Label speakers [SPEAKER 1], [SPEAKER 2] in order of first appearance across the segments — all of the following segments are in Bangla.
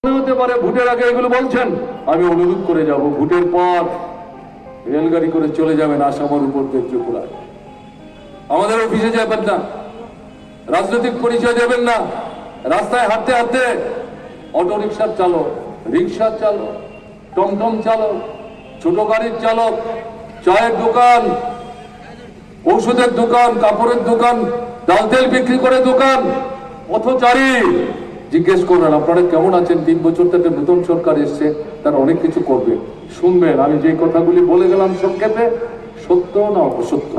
[SPEAKER 1] হতে পারে ভোটের আগে এগুলো বলছেন, আমি অনুরোধ করে যাব ভোটের পর রেলগাড়ি করে চলে যাবেন আসামের উপর দিয়ে ত্রিপুরায়। আমাদের অফিসে যাবেন না, রাজনৈতিক পরিচয় দেবেন না, রাস্তায় হাঁটতে হাঁটতে অটো রিক্সার চালক, রিক্সার চালক, টমটম চালক, ছোট গাড়ির চালক, চায়ের দোকান, ঔষধের দোকান, কাপড়ের দোকান, ডাল তেল বিক্রি করে দোকান, পথচারী জিজ্ঞেস করবেন আপনারা কেমন আছেন। 3 বছর থেকে নতুন সরকার এসছে, তারা অনেক কিছু করবে, শুনবেন। আমি যে কথাগুলি বলে গেলাম সংক্ষেপে, সত্য না অসত্য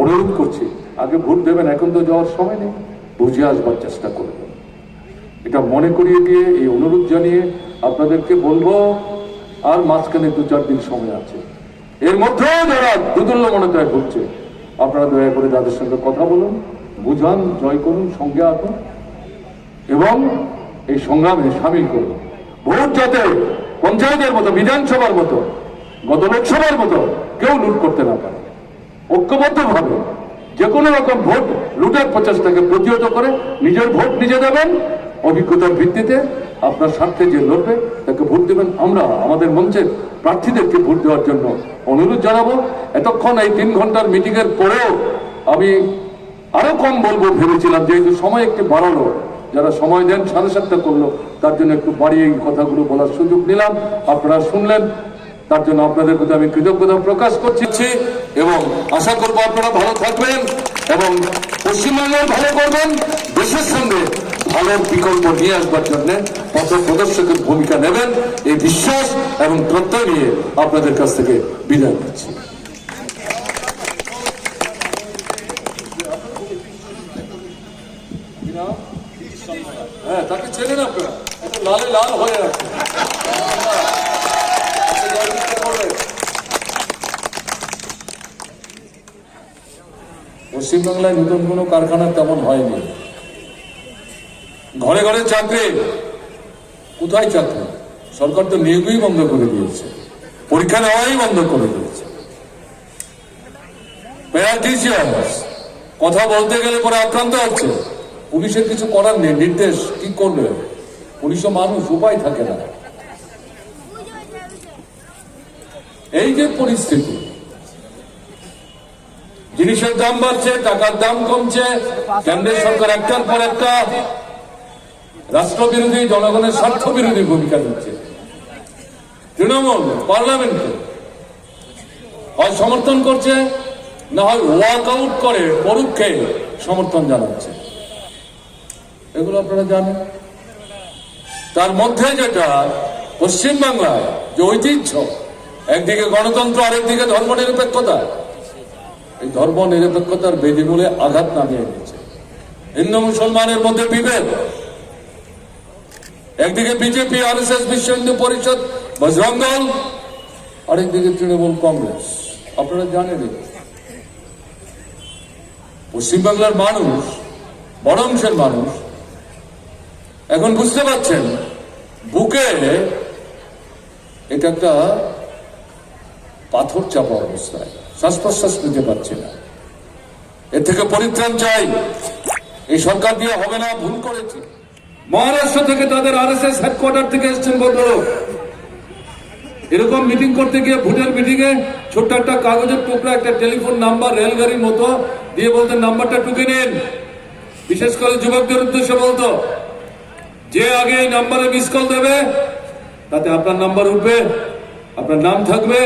[SPEAKER 1] অনুরোধ করছি, আগে ভোট দেবেন, এখন তো যাওয়ার সময় নেই, বুঝে আসবার চেষ্টা করবেন। এটা মনে করিয়ে দিয়ে এই অনুরোধ জানিয়ে আপনাদেরকে বলবো, আর মাঝখানে 2-4 দিন সময় আছে। এর মধ্যেও যারা দুদুল্য মনতায় ভুগছে, আপনারা দয়া করে তাদের সঙ্গে কথা বলুন, বুঝান, জয় করুন, সঙ্গে আসুন এবং এই সংগ্রামে সামিল করুন। ভোট যাতে পঞ্চায়েতের মতো, বিধানসভার মতো, গত লোকসভার মতো কেউ লুট করতে না পারে। ঐক্যবদ্ধভাবে যে কোনো রকম ভোট লুটের প্রচেষ্টাকে প্রতিহত করে নিজের ভোট নিজে দেবেন। অভিজ্ঞতার ভিত্তিতে আপনার স্বার্থে যে লড়বে তাকে ভোট দেবেন। আমরা আমাদের মঞ্চের প্রার্থীদেরকে ভোট দেওয়ার জন্য অনুরোধ জানাবো। এতক্ষণ এই 3 ঘন্টার মিটিং এর পরেও আমি আরো কম বলবো ভেবেছিলাম, যেহেতু সময় একটু বাড়ালো, যারা সময় দেন 7:30 করলো, তার জন্য একটু বাড়িয়ে এই কথাগুলো বলার সুযোগ নিলাম, আপনারা শুনলেন, তার জন্য আপনাদের প্রতি আমি কৃতজ্ঞতা প্রকাশ করছি এবং আশা করবো আপনারা ভালো থাকবেন এবং পশ্চিমবঙ্গের ভালো করবেন, দেশের সঙ্গে ভালো বিকল্প নিয়ে আসবার জন্য পথ প্রদর্শকের ভূমিকা নেবেন, এই বিশ্বাস এবং প্রত্যয় নিয়ে আপনাদের কাছ থেকে বিদায় নিচ্ছি। হ্যাঁ, তাকে চেনেন আপনারা, লালে লাল হয়ে আছে। পশ্চিমবাংলায় নতুন কোনো কারখানা তেমন হয়নি। ঘরে ঘরে চাকরি, কোথায় চাকরি? সরকার তো নিয়োগই বন্ধ করে দিয়েছে, পরীক্ষা নেওয়াই বন্ধ করে দিয়েছে। কথা বলতে গেলে পরে আক্রান্ত হচ্ছে, পুলিশের কিছু করার নেই, নির্দেশ কি করবে? পুলিশও মানুষ, উপায় থাকে না। এই যে পরিস্থিতি, জিনিসের দাম বাড়ছে, টাকার দাম কমছে, কেন্দ্রের সরকার একটার পর একটা রাষ্ট্রবিরোধী, জনগণের স্বার্থ বিরোধী ভূমিকা নিচ্ছে। তৃণমূল পার্লামেন্টে হয় সমর্থন করছে, না হয় ওয়াক আউট করে পরোক্ষে সমর্থন জানাচ্ছে। এগুলো আপনারা জানেন। তার মধ্যে যেটা পশ্চিমবাংলায় যে ঐতিহ্য, একদিকে গণতন্ত্র, আরেকদিকে ধর্মনিরপেক্ষতা, এই ধর্ম নিরপেক্ষতার বেদিমূলে আঘাত নামিয়ে দিয়েছে। হিন্দু মুসলমানের মধ্যে বিভেদ, একদিকে বিজেপি, আরএসএস, বিশ্ব হিন্দু পরিষদ, বজরং দল, আরেকদিকে তৃণমূল কংগ্রেস। আপনারা জানেন, পশ্চিমবাংলার মানুষ, বড় অংশের মানুষ এখন বুঝতে পারছেন বুকে এটা একটা পাথর চাপা অবস্থায়, শ্বাস প্রশ্বাস নিতে পারছে না। এর থেকে পরিত্রাণ চাই। এই সরকার দিয়ে হবে না, ভুল করেছে। মহারাষ্ট্র থেকে তাদের আরএসএস হেডকোয়ার্টার থেকে এসছেন ভদ্রলোক, এরকম মিটিং করতে গিয়ে, ভোটের মিটিং এ ছোট্ট একটা কাগজের টুকরা, একটা টেলিফোন নাম্বার রেলগাড়ির মতো দিয়ে বলতেন নাম্বারটা টুকে নিন। বিশেষ করে যুবকদের উদ্দেশ্যে বলতো, যে আগে এই নাম্বারে মিস কল দেবে তাতে আপনার নাম্বার উঠবে, আপনার নাম থাকবে।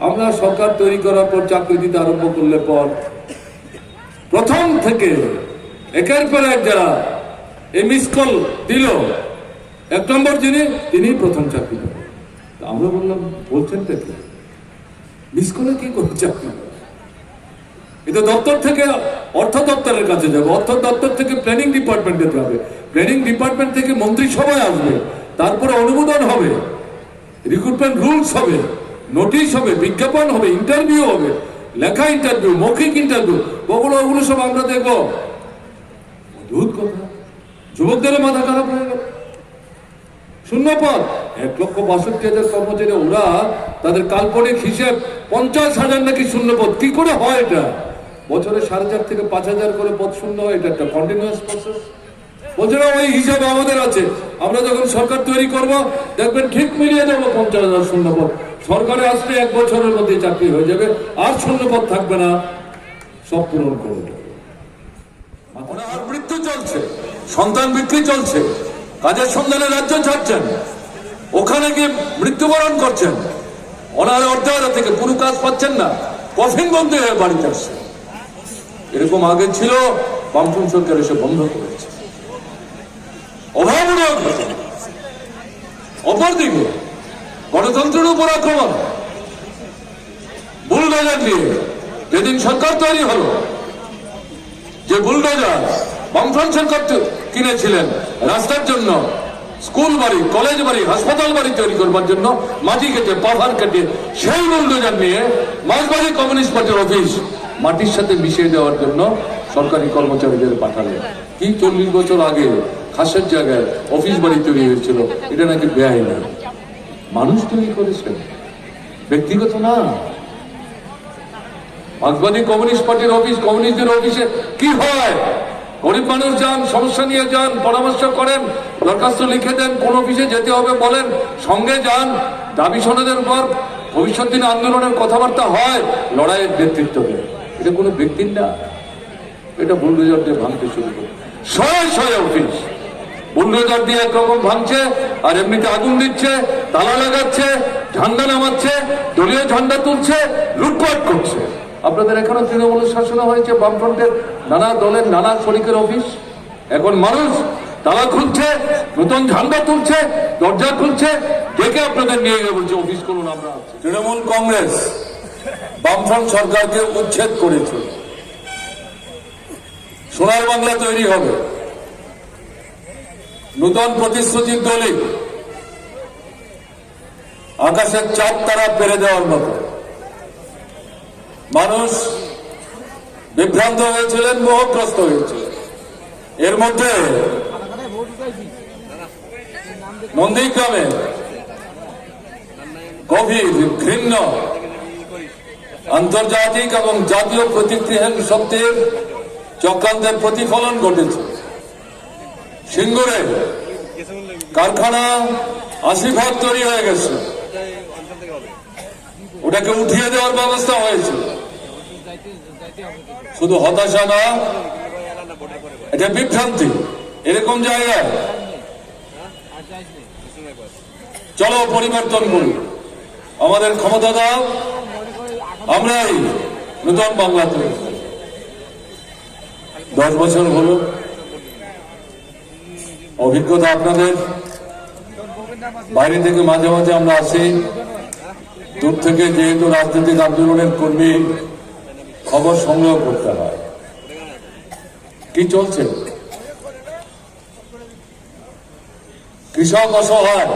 [SPEAKER 1] আমরা সরকার তৈরি করার পর, চাকরি দিতে আরম্ভ করলে পর, প্রথম থেকে একের পর এক যারা এই মিস কল দিল, 1 নম্বর তিনি প্রথম চাকরি পাবেন। আমরা বললাম, বলছেন কি মিস কলে কি করে চাকরি? এটা দপ্তর থেকে অর্থ দপ্তরের কাছে যাবে, অর্থ দপ্তর থেকে প্ল্যানিং ডিপার্টমেন্টে যাবে, প্ল্যানিং ডিপার্টমেন্ট থেকে মন্ত্রিসভায় আসবে, তারপরে অনুমোদন হবে, রিক্রুটমেন্ট রুলস হবে, নোটিশ হবে, বিজ্ঞাপন হবে, ইন্টারভিউ হবে, লেখা ইন্টারভিউ, মৌখিক ইন্টারভিউ, ওগুলো সব আমরা দেখবো। অদ্ভুত কথা, যুবকদের মাথা খারাপ হয়ে গেল। শূন্যপদ 1,62,000 কর্মচারী, ওরা তাদের কাল্পনিক হিসেব 50,000 নাকি শূন্যপদ। কি করে হয় এটা? বছরে 4,500 থেকে 5,000 করে পদ শূন্য হয়, এটা একটা কন্টিনিউয়াস প্রসেস। বলছে না ওই হিসাব আমাদের আছে, আমরা যখন সরকার তৈরি করব দেখবেন ঠিক মিলিয়ে দেবো 50,000 শূন্যপদ। সরকারে আসলে 1 বছরের মধ্যে চাকরি হয়ে যাবে, আর শূন্যপদ থাকবে না, সব পূরণ করে দেবে। আর মৃত্যু চলছে, সন্তান বিক্রি চলছে, কাজের সন্ধানে রাজ্য ছাড়ছেন, ওখানে গিয়ে মৃত্যুবরণ করছেন, ওনার অর্ধায়রা থেকে পুরো কাজ পাচ্ছেন না, কফিন বন্ধ হয়ে বাড়িতে আসছে। এরকম আগে ছিল, বামফ্রন্ট সরকার এসে বন্ধ করেছে। অভাবনীয় ঘটনা। অপরদিকে গণতন্ত্রের উপর আক্রমণ, বুলডোজার দিয়ে যেদিন সরকার তৈরি হলো, যে বুলডোজার বামফ্রন্ট সরকার কিনেছিলেন রাস্তার জন্য, স্কুল বাড়ি, কলেজ বাড়ি, হাসপাতাল বাড়ি তৈরি করবার জন্য মাটি কেটে, পাহাড় কেটে, সেই বুলডোজার নিয়ে মাঝবাড়ি কমিউনিস্ট পার্টির অফিস মাটির সাথে মিশিয়ে দেওয়ার জন্য সরকারি কর্মচারীদের পাঠালেন। কি 40 বছর আগে খাসের জায়গায় অফিস বাড়ি তৈরি হয়েছিল, এটা নাকি বেআইনি। মানুষ তৈরি করেছেন, ব্যক্তিগত না। মার্ক্সবাদী কমিউনিস্ট পার্টির অফিস, কমিউনিস্টদের অফিসে কি হয়? গরিব মানুষ যান, সমস্যা নিয়ে যান, পরামর্শ করেন, দরখাস্ত লিখে দেন, কোন অফিসে যেতে হবে বলেন, সঙ্গে যান, দাবি সনদের উপর ভবিষ্যৎ দিনে আন্দোলনের কথাবার্তা হয়, লড়াইয়ের নেতৃত্ব দেয়। এটা কোনো ব্যক্তির না, এটা বুলডোজার দিয়ে ভাঙতে শুরু করে। শয়ে শয়ে অফিস বুলডোজার দিয়ে একরকম ভাঙছে, আর এমনিতে আগুন দিচ্ছে, তালা লাগাচ্ছে, ঝান্ডা নামাচ্ছে, দলীয় ঝান্ডা তুলছে, লুটপাট করছে। আপনাদের এখানে তৃণমূলের শাসনে হয়েছে, বামফ্রন্টের নানা দলের নানা শরিকের অফিস। এখন মানুষ তালা খুলছে, নতুন ঝান্ডা তুলছে, দরজা খুলছে, ডেকে আপনাদের নিয়ে গিয়ে বলছে অফিস করুন, আমরা আছি। তৃণমূল কংগ্রেস বামফ্রন্ট সরকারকে উচ্ছেদ করেছে। সোনার বাংলা তৈরি হবে, নূতন প্রতিশ্রুতির দলিল, আকাশের চাঁদ তারা পেরে দেওয়ার মতো। মানুষ বিভ্রান্ত হয়েছিলেন, মোহগ্রস্ত হয়েছিলেন। এর মধ্যে নন্দীগ্রামে গভীর ঘৃণ্য আন্তর্জাতিক এবং জাতীয় প্রতিক্রিয়াহীন শক্তির চক্রান্তের প্রতিফলন ঘটেছে। সিঙ্গুরে কারখানা 80% তৈরি হয়ে গেছে, ওটাকে উঠিয়ে দেওয়ার ব্যবস্থা হয়েছে। শুধু হতাশা না, এটা বিভ্রান্তি। এরকম জায়গায় চলো পরিবর্তন করি, আমাদের ক্ষমতা দাও, আমরাই নতুন বাংলা তৈরি। 10 বছর হলো, অভিজ্ঞতা আপনাদের। বাইরে থেকে মাঝে মাঝে আমরা আসি, দূর থেকে যেহেতু রাজনৈতিক আন্দোলনের কর্মী, খবর সংগ্রহ করতে হয় কি চলছে। কৃষক অসহায়,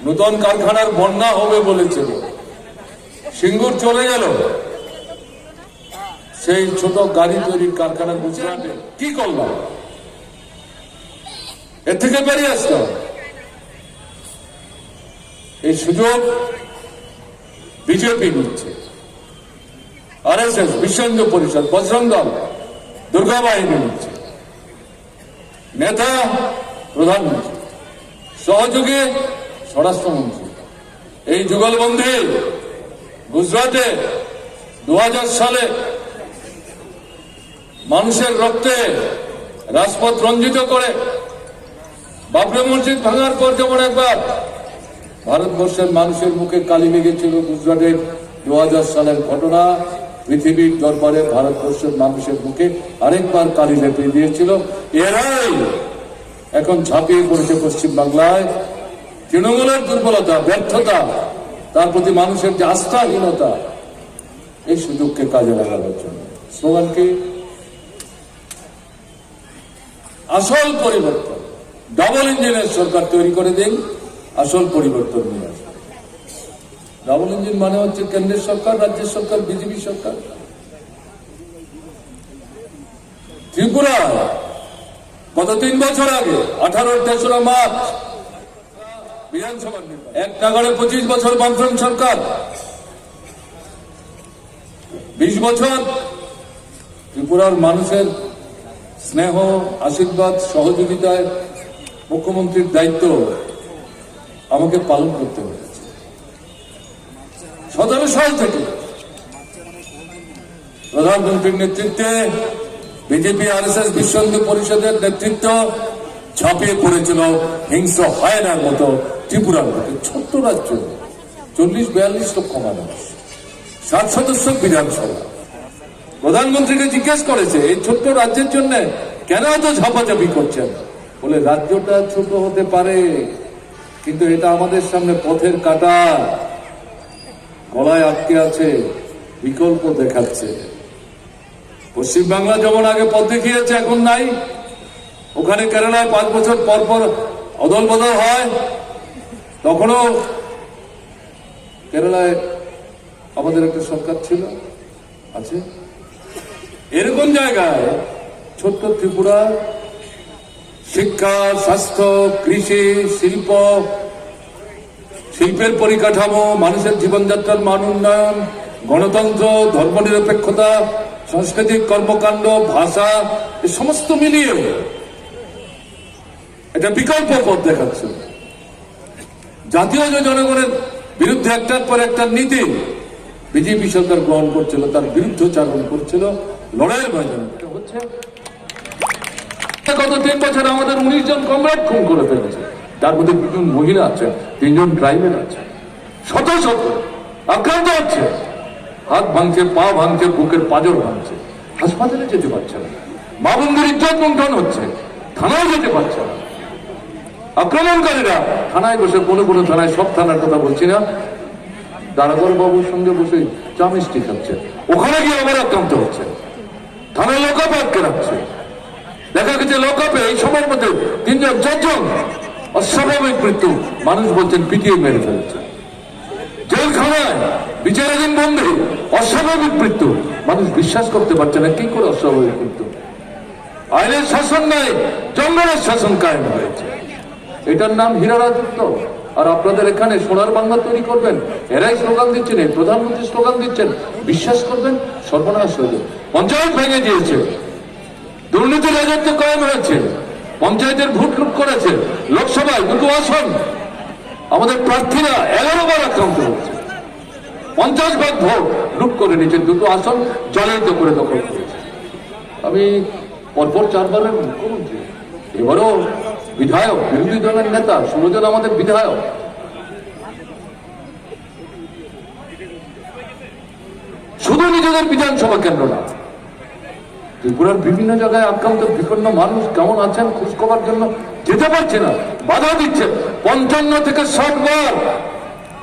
[SPEAKER 1] নতুন কারখানার বন্যা হবে বলেছিল, সিঙ্গুর চলে গেল, সেই ছোট গাড়ি তৈরির কারখানা গুজরাটে। কি করলাম? এর থেকে বেরিয়ে আসলাম। এই সুযোগ বিজেপি নিচ্ছে, RSS, বিশ্ব হিন্দু পরিষদ, বজরং দল, দুর্গা বাহিনী নিচ্ছে, নেতা প্রধানমন্ত্রী, সহযোগী স্বরাষ্ট্রমন্ত্রী। এই যুগলবন্দী গুজরাটে 2000 সালে মানুষের রক্তে রাজপথ রঞ্জিত করে বাবরি মসজিদ ভাঙার পর যেমন একবার ভারতবর্ষের মানুষের মুখে কালি লেগেছিল, গুজরাটের 2000 সালের ঘটনা পৃথিবীর দরবারে ভারতবর্ষের মানুষের মুখে আরেকবার কালি লেপে দিয়েছিল। এরাই এখন ঝাঁপিয়ে পড়েছে পশ্চিম বাংলায়। তৃণমূলের দুর্বলতা, ব্যর্থতা, তার প্রতি মানুষের যে আস্থাহীনতা, এই সুযোগকে কাজে লাগানোর জন্য স্লোগান কি? আসল পরিবর্তন। ডাবল ইঞ্জিনের সরকার তৈরি করে দিন, আসল পরিবর্তন নিয়ে আসবে। ডাবল ইঞ্জিন মানে হচ্ছে কেন্দ্রের সরকার, রাজ্যের সরকার, বিজেপি সরকার। ত্রিপুরা গত 3 বছর আগে 18-তেসরা মার্চ বিধানসভা নির্বাচন, এক নাগাড়ে 25 বছর বামফ্রন্ট সরকার, 20 বছর ত্রিপুরার মানুষের স্নেহ, আশীর্বাদ, সহযোগিতায় মুখ্যমন্ত্রীর দায়িত্ব আমাকে পালন করতে হয়েছে। 17 সাল থেকে প্রধানমন্ত্রীর নেতৃত্বে বিজেপি RSS বিশ্ব হিন্দু পরিষদের নেতৃত্ব ঝাঁপিয়ে পড়েছিল হিংস্র হায়নার মতো ত্রিপুরার মতো ছোট্ট রাজ্য, 40-42 লক্ষ মানুষ, 60 সদস্য বিধানসভা। প্রধানমন্ত্রীকে জিজ্ঞেস করেছে এই ছোট্ট রাজ্যের জন্য কেন এত ঝাপাঝাপি করছেন? বলে রাজ্যটা ছোট হতে পারে, কিন্তু এটা আমাদের সামনে পথের কাঁটা, গলায় আটকে আছে, বিকল্প দেখাচ্ছে। পশ্চিমবাংলা যেমন আগে পথ দেখিয়েছে, এখন নাই। ওখানে কেরালায় 5 বছর পর পর অদল বদল হয়, তখনও কেরালায় আমাদের একটা সরকার ছিল, আছে। এরকম জায়গায় ছোট্ট ত্রিপুরা শিক্ষা, স্বাস্থ্য, কৃষি, শিল্পের পরিকাঠামো, মানুষের জীবনযাত্রার মান উন্নয়ন, গণতন্ত্র, ধর্মনিরপেক্ষতা, সাংস্কৃতিক কর্মকাণ্ড, ভাষা, এই সমস্ত মিলিয়ে এটা বিকল্প পথ দেখাচ্ছে। জাতীয় জনগণের বিরুদ্ধে একটার পর একটা নীতি বিজেপি সরকার গ্রহণ করছিল, তার বিরুদ্ধচারণ করছিল, লড়াইয়ের ময়দানে হচ্ছে। গত 3 বছর আমাদের 19 জন কমরেড খুন করে ফেলেছে, তার মধ্যে 2 জন মহিলা আছে, 3 জন ট্রাইবেল আছে। শত শত আক্রান্ত হচ্ছে, হাত ভাঙছে, পা ভাঙছে, বুকের পাঁজর ভাঙছে, হাসপাতালে যেতে পারছে না, মা বোনদের ইজ্জত লুণ্ঠন হচ্ছে, থানায় যেতে পারছে না। আক্রমণকারীরা থানায় বসে, কোনো থানায়, সব থানার কথা বলছি না, দারোগার বাবুর সঙ্গে বসে চা মিষ্টি খাচ্ছে, ওখানে গিয়ে আবার আক্রান্ত হচ্ছে, থানায় লকআপে আটকে রাখছে। দেখা গেছে লকআপে এই সময়ের মধ্যে 3 জন 4 জন অস্বাভাবিক মৃত্যু, মানুষ বলছেন পিটিয়ে মেরে ফেলেছে। জেলখানায় বিচারাধীন বন্দী, অস্বাভাবিক মৃত্যু, মানুষ বিশ্বাস করতে পারছে না কি করে অস্বাভাবিক মৃত্যু। আইনের শাসন নাই, জঙ্গলের শাসন কায়েম হয়েছে। এটার নাম হীরা রাজত্ব। আর আপনাদের এখানে সোনার বাংলা তৈরি করবেন, এরাই স্লোগান দিচ্ছেন, এই প্রধানমন্ত্রী স্লোগান দিচ্ছেন, বিশ্বাস করবেন সর্বনাশ হয়ে যাবে। পঞ্চায়েত ভেঙে দিয়েছে, দুর্নীতি রাজত্ব কায়েম হয়েছে, পঞ্চায়েতের ভোট লুট করেছে, লোকসভায় 2 আসন আমাদের প্রার্থীরা 11 বার আক্রান্ত হচ্ছে, 50 ভাগ ভোট লুট করে নিয়েছে, 2 আসন জালিয়াত করে দখল করেছে। আমি পরপর 4 বারের মুখ্যমন্ত্রী, এবারও বিধায়ক, বিরোধী দলের নেতা, 16 জন আমাদের বিধায়ক। শুধু নিজেদের বিধানসভা কেন্দ্র না, ত্রিপুরার বিভিন্ন জায়গায় আক্রান্ত বিপন্ন মানুষ কেমন আছেন খোঁজ করার জন্য যেতে পারছে না, বাধা দিচ্ছে। 55 থেকে 60 বার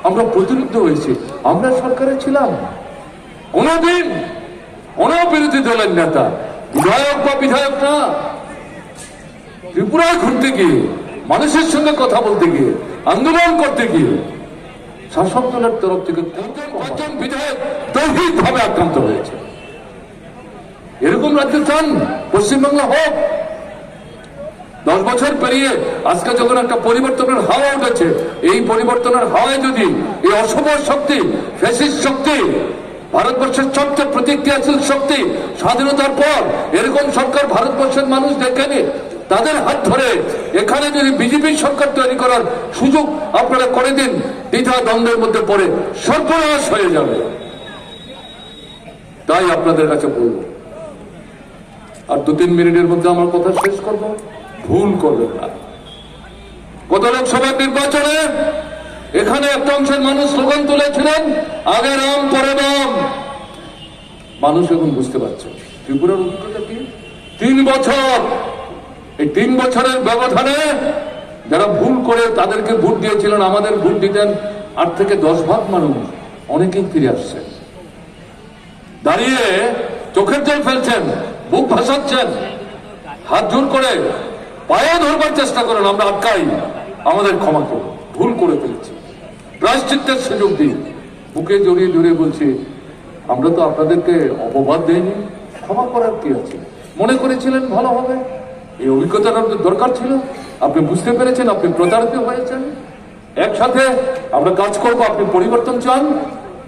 [SPEAKER 1] আমরা প্রতিরুদ্ধ হয়েছি। আমরা সরকারে ছিলাম, কোনদিন কোন বিরোধী দলের নেতা, বিধায়ক বা বিধায়ক না, ত্রিপুরায় ঘুরতে গিয়ে, মানুষের সঙ্গে কথা বলতে গিয়ে, আন্দোলন করতে গিয়ে শাসক দলের তরফ থেকে 5 বিধায়ক দৈহিক ভাবে আক্রান্ত হয়েছে। এরকম রাজ্য চান পশ্চিমবাংলা হোক? 10 বছর পেরিয়ে আজকে যখন একটা পরিবর্তনের হাওয়া উঠেছে, এই পরিবর্তনের হাওয়ায় যদি এই অশুভ শক্তি, ফ্যাসিস্ট শক্তি, ভারতবর্ষের সবচেয়ে প্রতিক্রিয়াশীল শক্তি, স্বাধীনতার পর এরকম সরকার ভারতবর্ষের মানুষ দেখেনি, তাদের হাত ধরে এখানে যদি বিজেপি সরকার তৈরি করার সুযোগ আপনারা করে দিন, দ্বিধা দ্বন্দ্বের মধ্যে পড়ে সর্বনাশ হয়ে যাবে। তাই আপনাদের কাছে বলবো, আর 2-3 মিনিটের মধ্যে আমার কথা শেষ করব, ভুল করবেন না। গত লোকসভা নির্বাচনে এখানে একটা অংশের মানুষ স্লোগান তুলেছিলেন, আগে রাম পরে নাম। মানুষ এখন বুঝতে পারছে ত্রিপুরার অভিজ্ঞতা কি। 3 বছর, এই 3 বছরের ব্যবধানে যারা ভুল করে তাদেরকে ভোট দিয়েছিলেন, আমাদের ভোট দিতেন 8 থেকে 10 ভাগ মানুষ, অনেকেই ফিরে আসছে, দাঁড়িয়ে চোখের জল ফেলছেন, বুক ভাসাচ্ছেন, হাত জোর করে পায়ে ধরবার চেষ্টা করেন, আমরা আটকাই, আমাদের ক্ষমা করুন, ভুল করে ফেলেছি, প্রায়শ্চিত্তের সুযোগ দিন। বুকে জড়িয়ে জড়িয়ে বলছি, আমরা তো আপনাদেরকে অপবাদ দেইনি, ক্ষমা করার কি আছে? মনে করেছিলেন ভালো হবে, এই অভিজ্ঞতাটা দরকার ছিল, আপনি বুঝতে পেরেছেন, আপনি প্রতারিত হয়েছেন। একসাথে আমরা কাজ করব, আপনি পরিবর্তন চান,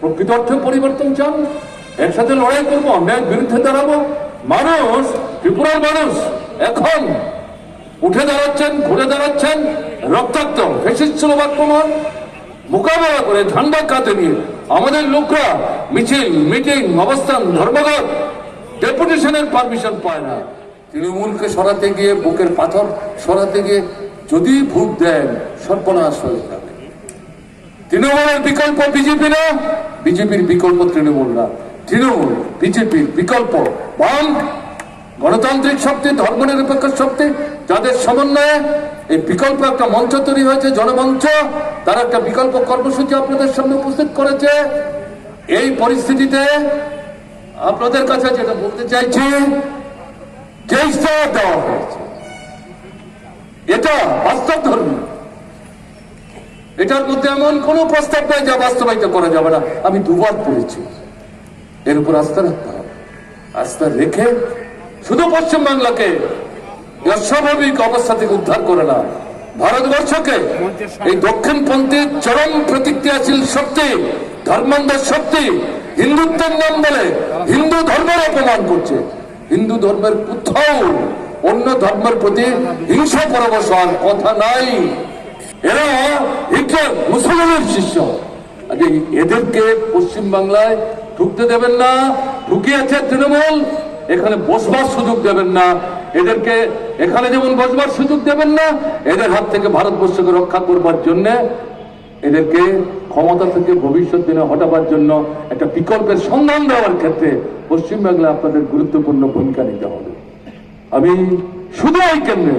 [SPEAKER 1] প্রকৃত অর্থে পরিবর্তন চান, একসাথে লড়াই করবো, অন্যায়ের বিরুদ্ধে দাঁড়াবো। মানুষ, ত্রিপুরার মানুষ এখন উঠে দাঁড়াচ্ছেন, ঘুরে দাঁড়াচ্ছেন, রক্তাক্ত ফ্যাসিস্ট স্লোগান মোকাবেলা করে ঝান্ডা কাঁধে নিয়ে আমাদের লোকরা মিছিল, মিটিং, অবস্থান, ধর্মঘট, ডেপুটেশনের পারমিশন পায় না। তৃণমূলকে সরাতে গিয়ে, বুকের পাথর সরাতে গিয়ে যদি ভোট দেন, সর্বনাশ হয়ে যাবে। তৃণমূলের বিকল্প বিজেপি না, বিজেপির বিকল্প তৃণমূল না। তৃণমূল বিজেপির বিকল্প বাম গণতান্ত্রিক শক্তি, ধর্মনিরপেক্ষ শক্তি, যাদের সমন্বয়ে এই বিকল্প একটা মঞ্চ তৈরি হয়েছে, জনমঞ্চ। তারা একটা বিকল্প কর্মসূচি আপনাদের সামনে উপস্থিত করেছে। এই পরিস্থিতিতে আপনাদের কাছে যেটা বলতে চাইছি, যে ইস্তাহার দেওয়া হয়েছে এটা বাস্তব ধর্মী। এটার মধ্যে এমন কোন প্রস্তাব নেই যা বাস্তবায়িত করা যাবে না। আমি দুবার পড়েছি, এর উপর আস্থা রাখতে হবে। আস্থা রেখে শুধু পশ্চিমবাংলাকে অস্বাভাবিক অবস্থা থেকে উদ্ধার করে না, ভারতবর্ষকে এই দক্ষিণপন্থী চরম প্রতিক্রিয়াশীল শক্তি, ধর্মান্ধ শক্তি হিন্দুত্বের নাম বলে হিন্দু ধর্মের অপমান করছে। হিন্দু ধর্মের কোথাও অন্য ধর্মের প্রতি হিংসা পরবশ হওয়ার কথা নাই। এরা হিটলার মুসলমানের শিষ্য। এদেরকে পশ্চিমবাংলায় ঢুকতে দেবেন না। ঢুকিয়েছে তৃণমূল, এখানে বসবার সুযোগ দেবেন না। এদেরকে এখানে যেমন বসবার সুযোগ দেবেন না, এদের হাত থেকে ভারতবর্ষকে রক্ষা করবার জন্য, এদেরকে ক্ষমতা থেকে ভবিষ্যৎ দিনে হটাবার জন্য একটা বিকল্পের সন্ধান দেওয়ার ক্ষেত্রে পশ্চিমবাংলায় আপনাদের গুরুত্বপূর্ণ ভূমিকা নিতে হবে। আমি শুধু এই কেন্দ্রে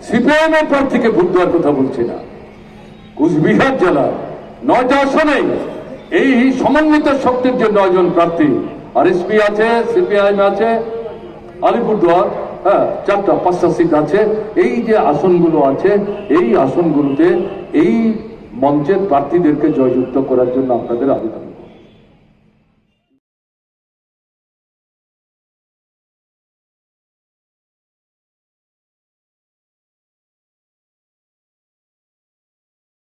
[SPEAKER 1] সিপিআইএম এর পর থেকে ভোট দেওয়ার কথা বলছি না। কুচবিহার জেলা 9টা আসনে এই সমন্বিত শক্তির যে 9 জন প্রার্থী, আরএসপি আছে, সিপিআইএম আছে, আলিপুরদুয়ার, 4টা-5টা সিট আছে। এই যে আসনগুলো আছে, এই আসনগুলোতে এই মঞ্চের প্রার্থীদেরকে জয়যুক্ত করার জন্য আপনাদের আবেদন।